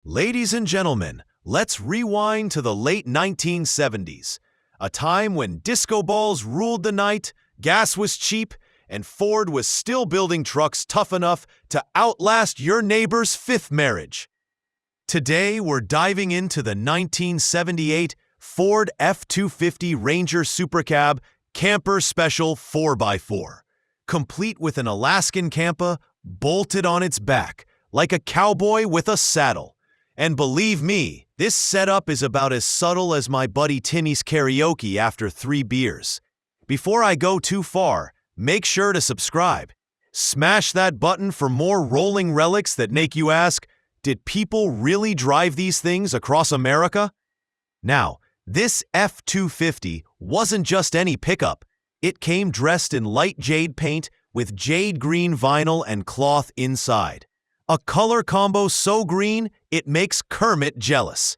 Ladies and gentlemen, let's rewind to the late 1970s, a time when disco balls ruled the night, gas was cheap, and Ford was still building trucks tough enough to outlast your neighbor's fifth marriage. Today, we're diving into the 1978 Ford F-250 Ranger Super Cab Camper Special 4x4, complete with an Alaskan camper bolted on its back, like a cowboy with a saddle. And believe me, this setup is about as subtle as my buddy Timmy's karaoke after 3 beers. Before I go too far, make sure to subscribe. Smash that button for more rolling relics that make you ask, did people really drive these things across America? Now, this F-250 wasn't just any pickup. It came dressed in light jade paint with jade green vinyl and cloth inside. A color combo so green, it makes Kermit jealous.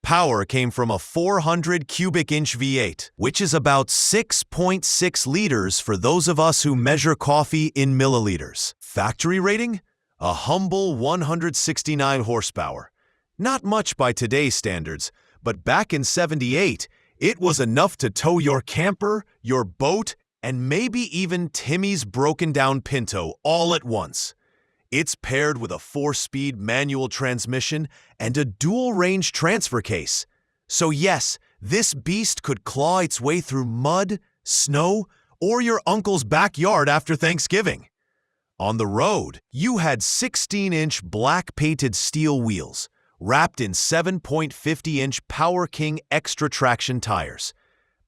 Power came from a 400 cubic inch V8, which is about 6.6 liters for those of us who measure coffee in milliliters. Factory rating? A humble 169 horsepower. Not much by today's standards, but back in '78, it was enough to tow your camper, your boat, and maybe even Timmy's broken down Pinto all at once. It's paired with a 4-speed manual transmission and a dual-range transfer case. So yes, this beast could claw its way through mud, snow, or your uncle's backyard after Thanksgiving. On the road, you had 16-inch black-painted steel wheels, wrapped in 7.50-inch Power King Extra Traction tires,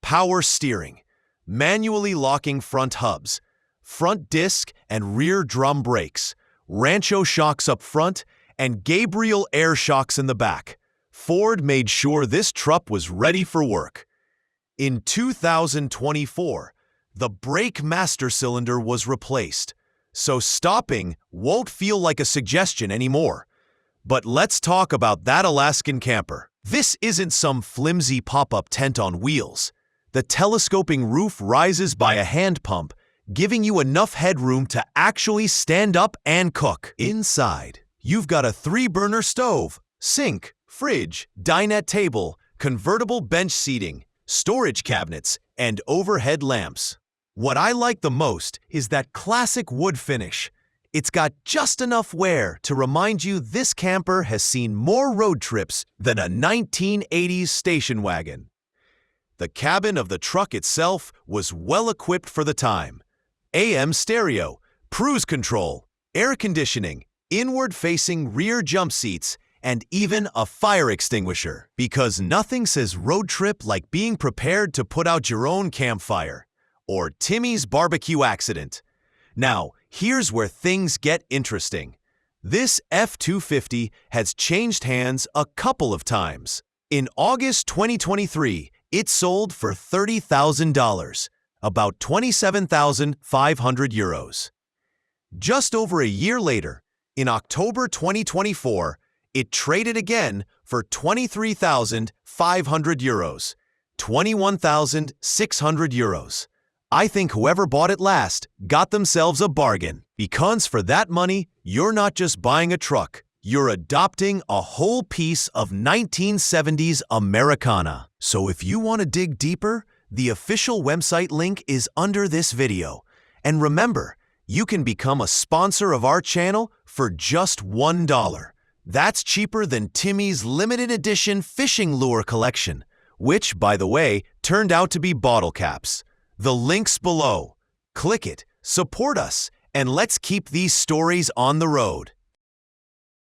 power steering, manually locking front hubs, front disc and rear drum brakes, Rancho shocks up front, and Gabriel air shocks in the back. Ford made sure this truck was ready for work. In 2024, the brake master cylinder was replaced, so stopping won't feel like a suggestion anymore. But let's talk about that Alaskan camper. This isn't some flimsy pop-up tent on wheels. The telescoping roof rises by a hand pump, giving you enough headroom to actually stand up and cook. Inside, you've got a 3-burner stove, sink, fridge, dinette table, convertible bench seating, storage cabinets, and overhead lamps. What I like the most is that classic wood finish. It's got just enough wear to remind you this camper has seen more road trips than a 1980s station wagon. The cabin of the truck itself was well equipped for the time. AM stereo, cruise control, air conditioning, inward-facing rear jump seats, and even a fire extinguisher. Because nothing says road trip like being prepared to put out your own campfire, or Timmy's barbecue accident. Now, here's where things get interesting. This F-250 has changed hands a couple of times. In August 2023, it sold for $30,000. About 27,500 euros. Just over a year later, in October 2024, it traded again for 23,500 euros, 21,600 euros. I think whoever bought it last got themselves a bargain, because for that money, you're not just buying a truck, you're adopting a whole piece of 1970s Americana. So if you want to dig deeper, the official website link is under this video. And remember, you can become a sponsor of our channel for just $1. That's cheaper than Timmy's limited edition fishing lure collection, which, by the way, turned out to be bottle caps. The link's below. Click it, support us, and let's keep these stories on the road.